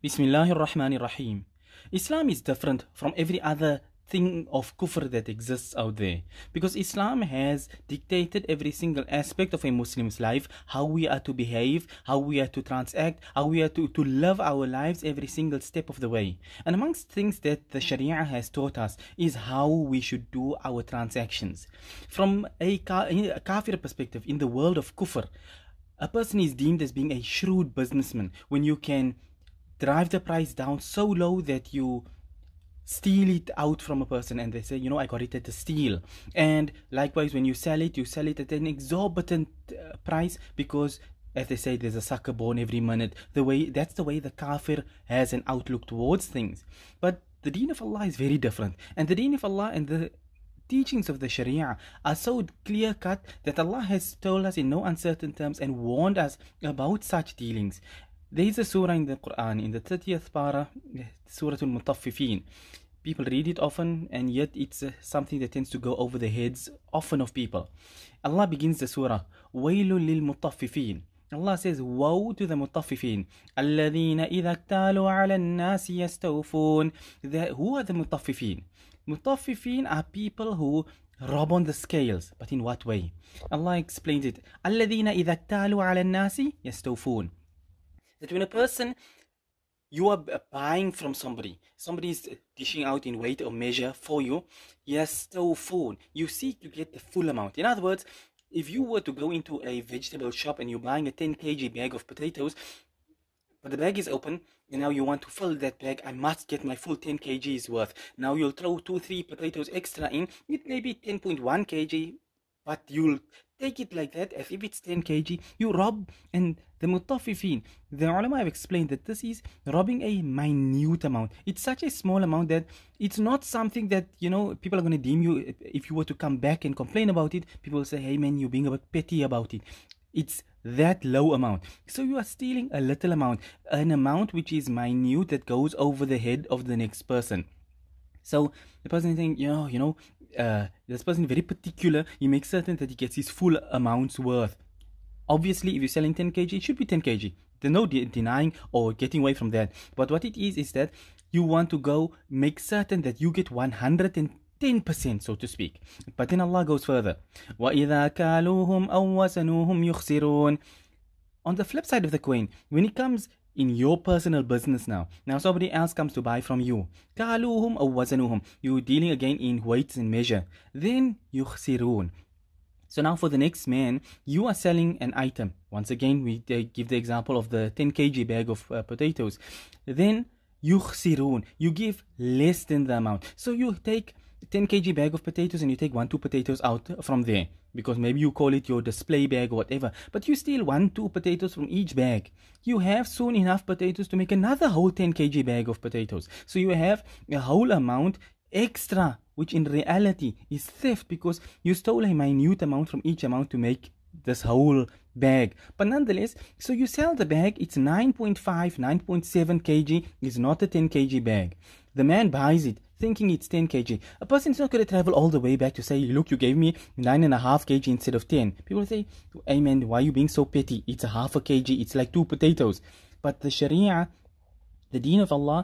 Bismillahir Rahmanir Rahim. Islam is different from every other thing of kufr that exists out there because Islam has dictated every single aspect of a Muslim's life, how we are to behave, how we are to transact, how we are to live our lives every single step of the way. And amongst things that the Sharia has taught us is how we should do our transactions. From a kafir perspective, in the world of kufr, a person is deemed as being a shrewd businessman when you can drive the price down so low that you steal it out from a person and they say, you know, I got it at a steal. And likewise, when you sell it at an exorbitant price because, as they say, there's a sucker born every minute. That's the way the kafir has an outlook towards things. But the deen of Allah is very different, and the deen of Allah and the teachings of the Sharia are so clear cut that Allah has told us in no uncertain terms and warned us about such dealings. There is a surah in the Quran, in the 30th para, Surah Al-Mutaffifin. People read it often, and yet it's something that tends to go over the heads often of people. Allah begins the surah, وَيْلٌ لِلْمُطَفِّفِينَ. Allah says, woe to the mutaffifin. الَّذِينَ إِذَا اكْتَالُوا عَلَى النَّاسِ يَسْتَوْفُونَ. Who are the mutaffifin? Mutaffifin are people who rob on the scales. But in what way? Allah explains it. الَّذِينَ إِذَا اكْتَالُوا عَلى النَّاسِ يَسْتَوْفُونَ. That when a person, you are buying from somebody is dishing out in weight or measure for you, yastawfun, you seek to get the full amount. In other words, if you were to go into a vegetable shop and you're buying a 10 kg bag of potatoes, but the bag is open, and now you want to fill that bag, I must get my full 10 kg's worth. Now you'll throw 2-3 potatoes extra in, it may be 10.1 kg, but you'll take it like that as if it's 10 kg. You rob. And the mutaffifin, the ulama have explained that this is robbing a minute amount. It's such a small amount that it's not something that, you know, people are going to deem you, if you were to come back and complain about it, people will say, hey man, you're being a bit petty about it. It's that low amount. So you are stealing a little amount, an amount which is minute that goes over the head of the next person. So the person thinks, this person is very particular. He makes certain that he gets his full amount's worth. Obviously, if you're selling 10 kg, it should be 10 kg. There's no denying or getting away from that. But what it is that you want to go make certain that you get 110%, so to speak. But then Allah goes further. وَإِذَا كَالُوهُمْ أَوْ وَزَنُوهُمْ يُخْسِرُونَ. On the flip side of the coin, when it comes in your personal business now somebody else comes to buy from you, كَالُوهُمْ أَوْ وَزَنُوهُمْ, you're dealing again in weights and measure, then يُخْسِرُونَ. So now for the next man, you are selling an item. Once again, we give the example of the 10 kg bag of potatoes. Then يُخْسِرُونَ, you give less than the amount. So you take 10 kg bag of potatoes and you take 1-2 potatoes out from there, because maybe you call it your display bag or whatever, but you steal 1-2 potatoes from each bag. You have soon enough potatoes to make another whole 10 kg bag of potatoes. So you have a whole amount extra, which in reality is theft, because you stole a minute amount from each amount to make this whole bag. But nonetheless, so you sell the bag, it's 9.5, 9.7 kg, it's not a 10 kg bag. The man buys it thinking it's 10 kg. A person is not going to travel all the way back to say, look, you gave me 9.5 kg instead of 10. People say, hey man, why are you being so petty? It's a half a kg, it's like 2 potatoes. But the Sharia, the deen of Allah,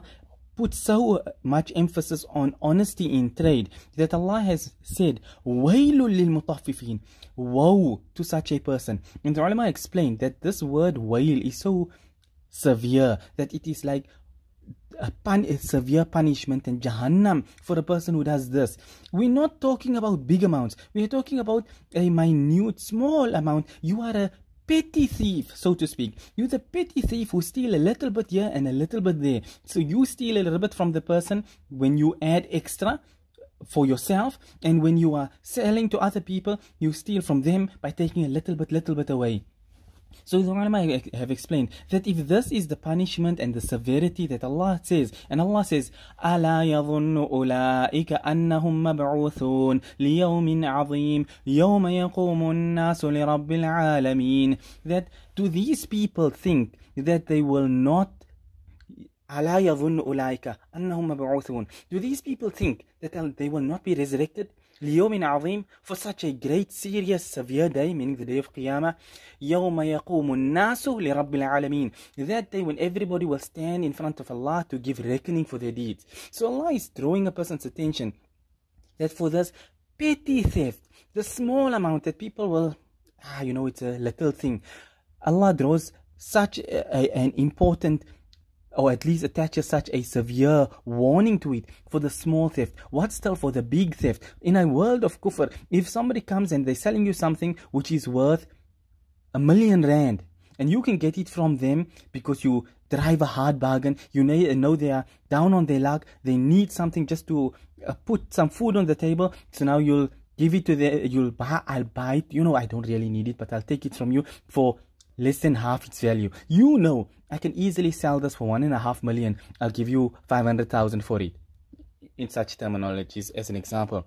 puts so much emphasis on honesty in trade that Allah has said, وَيْلٌ لِلْمُطَفِّفِينَ, woe to such a person. And the ulama explained that this word wail is so severe that it is like a severe punishment and Jahannam for a person who does this. We're not talking about big amounts. We're talking about a minute, small amount. You are a petty thief, so to speak. You're the petty thief who steal a little bit here and a little bit there. So you steal a little bit from the person when you add extra for yourself, and when you are selling to other people, you steal from them by taking a little bit away. So the ulama have explained that if this is the punishment and the severity that Allah says, and Allah says, أَلَا يَظُنُّ أُولَٰئِكَ أَنَّهُمْ مَبْعُوثُونَ لِيَوْمٍ عَظِيمٍ يَوْمَ يَقُومُ النَّاسُ لِرَبِّ الْعَالَمِينَ, that do these people think that they will not, أَلَا يَظُنُّ أُولَٰئِكَ أَنَّهُمْ مَبْعُوثُونَ, do these people think that they will not be resurrected? ليوم عظيم, for such a great, serious, severe day, meaning the day of Qiyamah. يوم يقوم الناس لرب العالمين. That day when everybody will stand in front of Allah to give reckoning for their deeds. So Allah is drawing a person's attention that for this petty theft, the small amount that people will, it's a little thing. Allah draws such an important, or at least attaches such a severe warning to it for the small theft. What still for the big theft? In a world of kufr, if somebody comes and they're selling you something which is worth R1,000,000, and you can get it from them because you drive a hard bargain, you know they are down on their luck, they need something just to put some food on the table, so now you'll give it to them, I'll buy it, I don't really need it, but I'll take it from you for less than half its value. I can easily sell this for 1.5 million. I'll give you 500,000 for it. In such terminologies, as an example,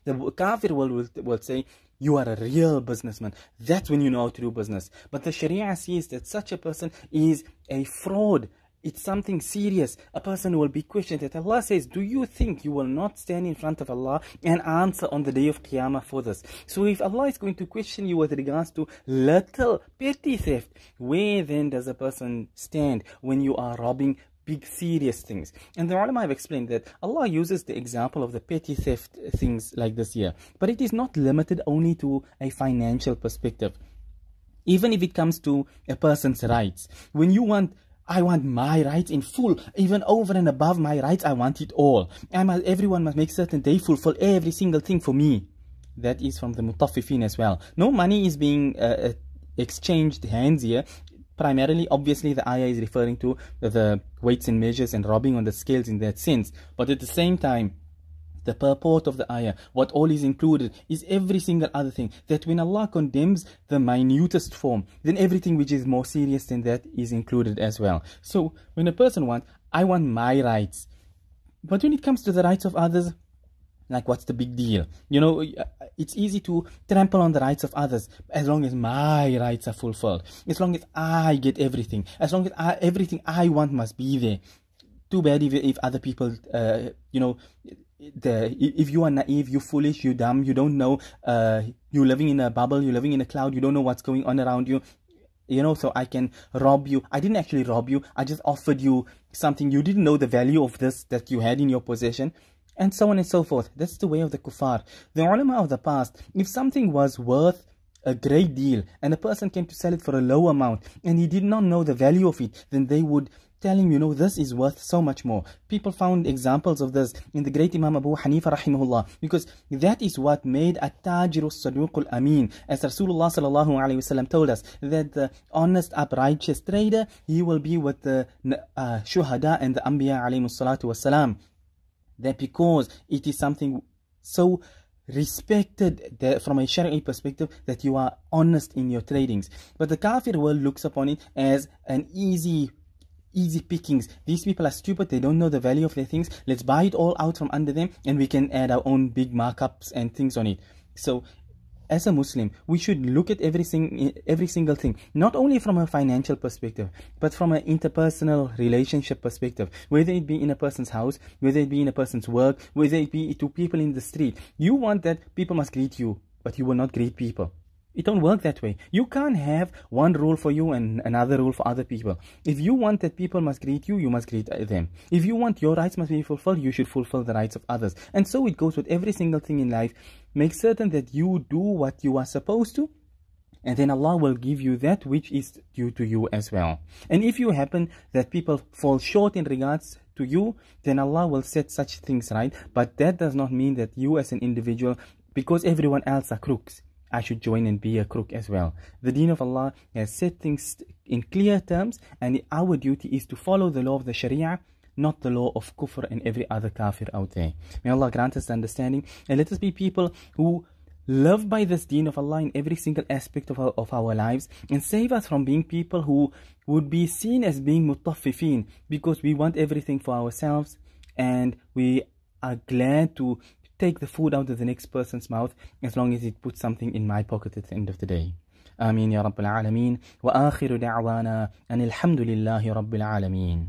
the kafir will say, you are a real businessman. That's when you know how to do business. But the Sharia says that such a person is a fraud. It's something serious. A person will be questioned. That Allah says, do you think you will not stand in front of Allah and answer on the day of Qiyamah for this? So if Allah is going to question you with regards to little petty theft, where then does a person stand when you are robbing big serious things? And the ulama have explained that Allah uses the example of the petty theft things like this here, but it is not limited only to a financial perspective. Even if it comes to a person's rights, when I want my rights in full, even over and above my rights, I want it all. Everyone must make certain they fulfill every single thing for me. That is from the mutaffifin as well. No money is being exchanged hands here. Primarily, obviously, the ayah is referring to the weights and measures and robbing on the scales in that sense. But at the same time, the purport of the ayah, what all is included, is every single other thing. That when Allah condemns the minutest form, then everything which is more serious than that is included as well. So when a person I want my rights. But when it comes to the rights of others, like what's the big deal? It's easy to trample on the rights of others as long as my rights are fulfilled. As long as I get everything. As long as everything I want must be there. Too bad if other people, if you are naive, you're foolish, you're dumb, you don't know, you're living in a bubble, you're living in a cloud, you don't know what's going on around you, so I can rob you. I didn't actually rob you, I just offered you something. You didn't know the value of this that you had in your possession, and so on and so forth. That's the way of the kuffar. The ulama of the past, if something was worth a great deal and a person came to sell it for a low amount and he did not know the value of it, then they would tell him, this is worth so much more. People found examples of this in the great Imam Abu Hanifa rahimahullah, because that is what made at-tajiru as-saduq al-amin, as Rasulullah sallallahu alayhi wasallam told us, that the honest, uprighteous trader, he will be with the shuhada and the anbiya alayhi salatu wasalam. That because it is something so respected from a Shari'i perspective, that you are honest in your tradings. But the kafir world looks upon it as an easy pickings. These people are stupid, they don't know the value of their things. Let's buy it all out from under them and we can add our own big markups and things on it. So as a Muslim, we should look at every single thing, not only from a financial perspective, but from an interpersonal relationship perspective, whether it be in a person's house, whether it be in a person's work, whether it be to people in the street. You want that people must greet you, but you will not greet people. It don't work that way. You can't have one rule for you and another rule for other people. If you want that people must greet you, you must greet them. If you want your rights must be fulfilled, you should fulfill the rights of others. And so it goes with every single thing in life. Make certain that you do what you are supposed to, and then Allah will give you that which is due to you as well. And if you happen that people fall short in regards to you, then Allah will set such things right. But that does not mean that you as an individual, because everyone else are crooks, I should join and be a crook as well. The deen of Allah has set things in clear terms, and our duty is to follow the law of the Sharia, not the law of kufr and every other kafir out there. May Allah grant us understanding, and let us be people who live by this deen of Allah in every single aspect of our lives, and save us from being people who would be seen as being mutaffifin, because we want everything for ourselves and we are glad to take the food out of the next person's mouth as long as it puts something in my pocket at the end of the day. Ameen ya Rabbil Alameen. Wa akhiru da'wana anil hamdulillahi Rabbil Alameen.